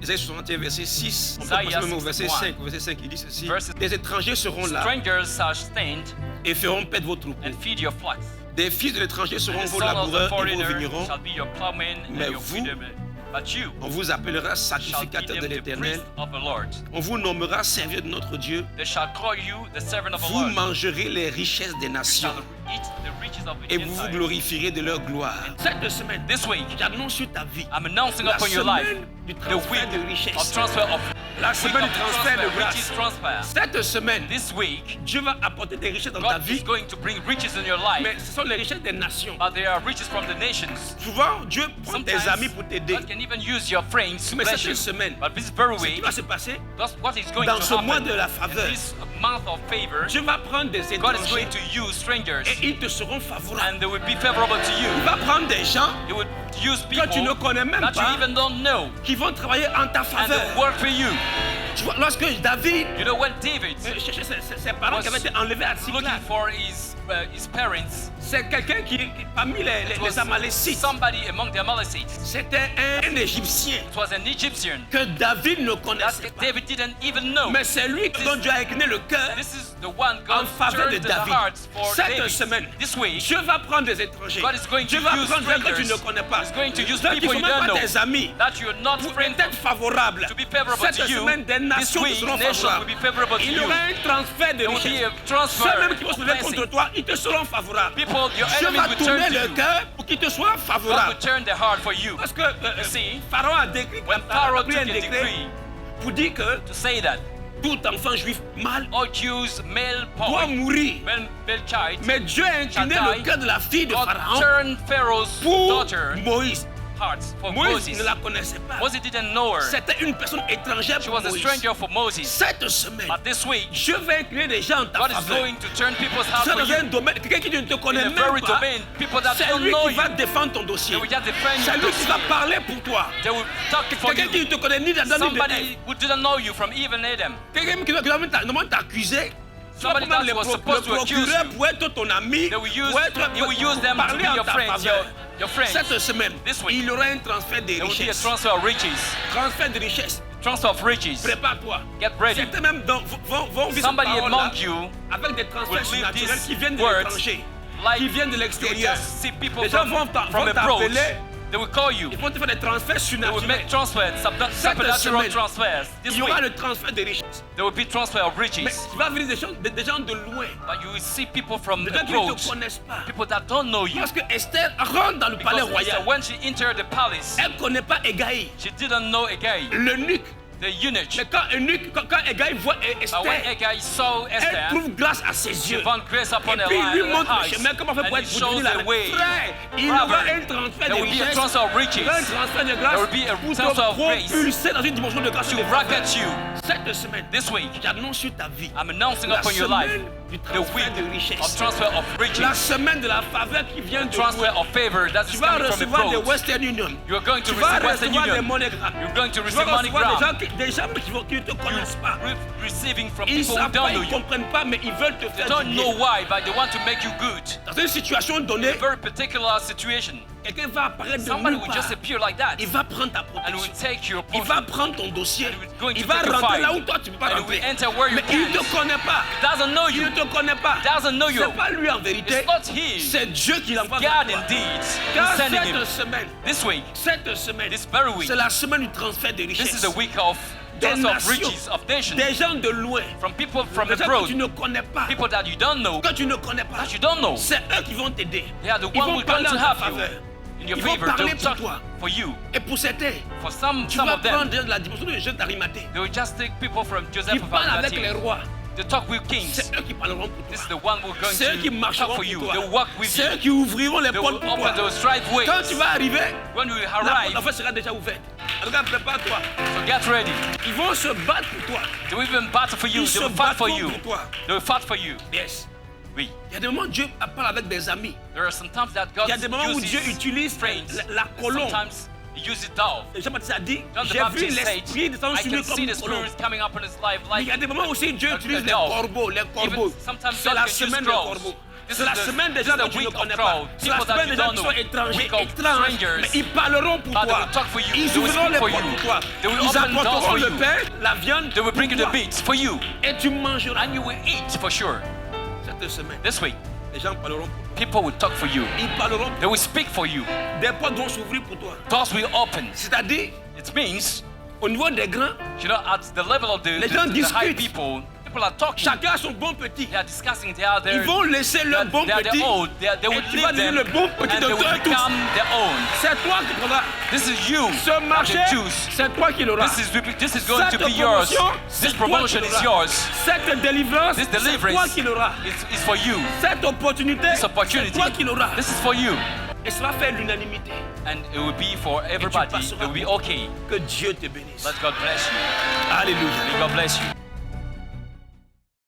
Isaïe 61, verset 6. On peut Isaiah passer même au verset 61. 5. Au verset 5, il dit ceci. Verses- Des étrangers seront là Strangers shall stand et feront paître vos troupeaux. and feed your flocks. Des fils de l'étranger seront And the vos son of the laboureurs et vos foreigner vignerons. shall be your plowmen Mais and your vous, freedmen. But you On vous appellera shall be sacrificateur de them the l'Éternel. priest of the Lord. On vous nommera serviteur de notre Dieu. They shall call you the servant of the Vous Lord. mangerez les richesses des You nations shall eat the riches of the et vous vous Gentiles. glorifierez de leur gloire. Cette semaine, This week, j'annonce sur ta vie I'm announcing la upon your life semaine du the transfert week de of richesse. transfer of La week semaine of du transfert de transfer, riches grâce. transfer. Cette semaine, This week, Dieu va apporter des richesses dans ta God vie, is going to bring riches in your life, mais ce sont les richesses des nations. but they are riches from the nations. Souvent, Dieu prend tes Sometimes amis pour t'aider. God can even use your friends to Mais bless you. cette semaine, But this very ce qui week, va se passer, that's what is going dans to ce mois happen. de la In faveur, this month of favor, Dieu va prendre des God is étrangers going to use strangers, et ils te seront favorables. and they will be favorable to you. Il va prendre des gens He will use que tu ne people connais même that you pas even don't know, qui vont travailler en ta and faveur. they work for you. Tu vois, lorsque David You know, when David cherchait ses parents qui avaient été enlevés à looking Tsiklag, for his parents, c'est quelqu'un qui, parmi it les was Amalécites, somebody among the Amalekites. c'était un Égyptien It was an Egyptian que David ne that connaissait pas. David didn't even know. Mais c'est lui dont Dieu a incliné le cœur. This is the one En God faveur de turned the David. hearts for Cette David. semaine, This week, Dieu va prendre des étrangers. God is going Dieu to va use prendre des gens que tu strangers. ne connais pas. He's going to use Ceux qui people ne you sont même don't pas know, tes amis. that you're not Pour friends être favorable. to be favorable Cette to you. semaine, des This nations qui week, seront nations will favorables. be favorable to Il y you. aura un transfert de There will be richesse. a transfer Ceux même qui vont se of lever blessing. contre toi, ils te seront favorables. People, your Dieu enemies va will tourner turn to le you. cœur pour qu'ils te soient God will favorables. turn their heart for you. Parce que see, Pharaon a décrit, When a Pharaoh pris took un a décret decree pour dire que to say that tout enfant juif mâle all Jews, male doit boy, mourir. male child, Mais Dieu a incliné le cœur de la fille de God Pharaon turned Pharaoh's pour daughter Moïse. hearts for Moïse Moses. ne la connaissait pas. Moses didn't know her. C'était une personne étrangère She pour was a Moïse. stranger for Moses. Cette semaine, But this week, Dieu va incliner des gens en ta God is faveur. going to turn people's Tu hearts seras for dans un you. domaine, quelqu'un qui ne te In connaît a même very pas. domain, people that C'est don't lui know qui you, va défendre ton dossier. they will just defend C'est your lui qui va dossier. parler pour toi. They will talk for Quelqu'un qui ne you. te connaît ni d'Adam ni de Ève. Somebody who didn't know you from even Adam. Quelqu'un qui doit même t'accuser. Somebody that was supposed to accuse procureur you. pour être ton ami, They will use, pour être, you will use them to parler be en your ta friends, faveur. your friends. Cette semaine, This week, il y aura un transfert de There will be a richesse. transfer of riches. Transfert de richesse. Transfer of riches. Prépare-toi. Get ready. Certains même vont vivre cette Somebody parole-là among you avec des will transferts leave surnaturels these qui viennent de words l'étranger, like qui viennent de you l'extérieur. just see people Les gens from vont abroad. t'appeler, They will call you. ils vont te faire des transferts They will surnaturels. make transfers, supernatural semaine, transfers. This Il y aura week, le transfert de richesse. there will be transfer of Mais riches. tu vas venir des gens de loin, But you will see people from des gens qui ne abroad, te connaissent pas. people that don't know you. Parce que Esther rentre dans le palais Because Esther, royal. when she entered the palace, Elle ne connaît pas Égaï, she didn't know Hegai, l'eunuque. the eunuch. Mais quand Égaï voit But when Esther, Hegai saw elle Esther, trouve grâce à ses she yeux. found grace upon Et her puis il lui eyes, montre le chemin, comment faire pour and être he pour shows devenir la the way. Frère, il y aura un transfert de There will be a richesse, transfer of riches un transfert de There grâce will be a pour transfer te of grace propulser dans une dimension de grâce. to de faveur. rocket you. Cette semaine, This week, j'annonce sur ta vie I'm announcing la upon your life semaine du the transfert week de of richesse, transfer of la riches, semaine de la faveur qui vient de transfer loin. of favor that Tu is vas coming from recevoir des abroad. Western Union. You are going to Tu vas receive Western recevoir des Union. MoneyGram. You're going to Tu vas receive recevoir MoneyGram. des gens qui ne te connaissent pas. Receiving from Ils people who savent pas, don't know ils ne you. comprennent pas, mais ils veulent te They faire don't du know bien. why, but they want to make you good. Dans une situation donnée, A very particular situation. quelqu'un va apparaître de Somebody nulle will part. just appear like that Il va prendre ta and will protection. take your Il va portion. prendre ton dossier. And he's going Il to va take your rentrer file. là où toi tu ne peux pas And he rentrer. will enter where you Mais il ne can't. te connaît pas. Doesn't know Il you. ne te connaît pas. Doesn't know you. C'est pas lui en vérité. It's not he. C'est Dieu qui l'envoie. God vers toi. indeed. Car He's sending him. cette semaine, This very week, c'est la semaine du transfert de this is richesse. the week of Des transfer of nations, riches of nations. des gens de loin, From people from des gens que abroad. tu ne connais pas, People that you don't know. que tu ne connais pas. That you don't know. C'est eux qui vont t'aider. They are the Ils one vont who are going parler to en ta have faveur. you in your Ils vont favor. parler They'll pour talk toi. for you. Et pour certains, For some tu vas of them, prendre de la dimension de Joseph d'Arimathée. they will just take people from Joseph Qui of parlent avec les Arimathea. rois. They talk with kings. C'est eux qui parleront pour This is toi. the one who are going C'est eux qui to marcheront talk pour for you. toi. They will walk with C'est eux you. qui ouvriront les They portes will pour open toi. those driveways. Quand tu vas arriver, When we la porte arrive, en fait sera déjà ouverte. En tout cas, prépare-toi. so get ready. Ils vont se battre pour toi. They will even battle for you. Ils They se will fight for battront you. pour toi. They will fight for you. Yes. Oui. Il y a des moments où Dieu parle avec des amis. There are some times that God Il y a des moments où Dieu uses utilise friends. la colombe. Sometimes He uses dove. Jean-Baptiste a dit, John the j'ai vu Baptist l'esprit said, descendre I sur lui can comme see une the colombe. Spirit coming upon his life Mais il like y a des moments aussi Dieu a utilise les dove. corbeaux, les Even corbeaux. sometimes C'est God la can use semaine des crows. corbeaux. This C'est is la the- semaine des this gens is dont the tu ne week of connais pas. crowd. C'est la People that semaine you des gens don't qui know. sont étrangers, Week of étranges. strangers. Mais ils parleront pour But they toi. will talk for you. Ils They will ouvriront speak les for portes you. pour toi. They will Ils open doors apporteront for le you. pain, la viande They will bring you pour the toi. meat for you. Et tu mangeras. And you will eat for sure. Cette semaine, This week, les gens parleront pour toi. people will talk for you. Ils parleront. They will speak for you. Des portes vont s'ouvrir pour toi. Doors will open. C'est-à-dire, It means, au niveau des grands, you know, at the level of Les gens the high discutent. people are talking. chacun a son bon petit. They are discussing. They are Ils their, vont laisser leur bon they are petit. their own. They will Et tu vas leave devenir them le bon petit and de they toi will et tous. become their own. C'est toi qui prendras. This is you Ce that marché, they choose. c'est toi qui l'auras. This is going Cette to be yours. promotion, This c'est toi promotion qui is l'auras. yours. Cette délivrance, This c'est toi deliverance qui l'auras. is for you. Cette opportunité, This opportunity, c'est toi qui l'auras. this is for you. Et cela fait l'unanimité. And it will be for everybody. It will be okay. Que Dieu te bénisse. Let God bless you. Alléluia. May God bless you.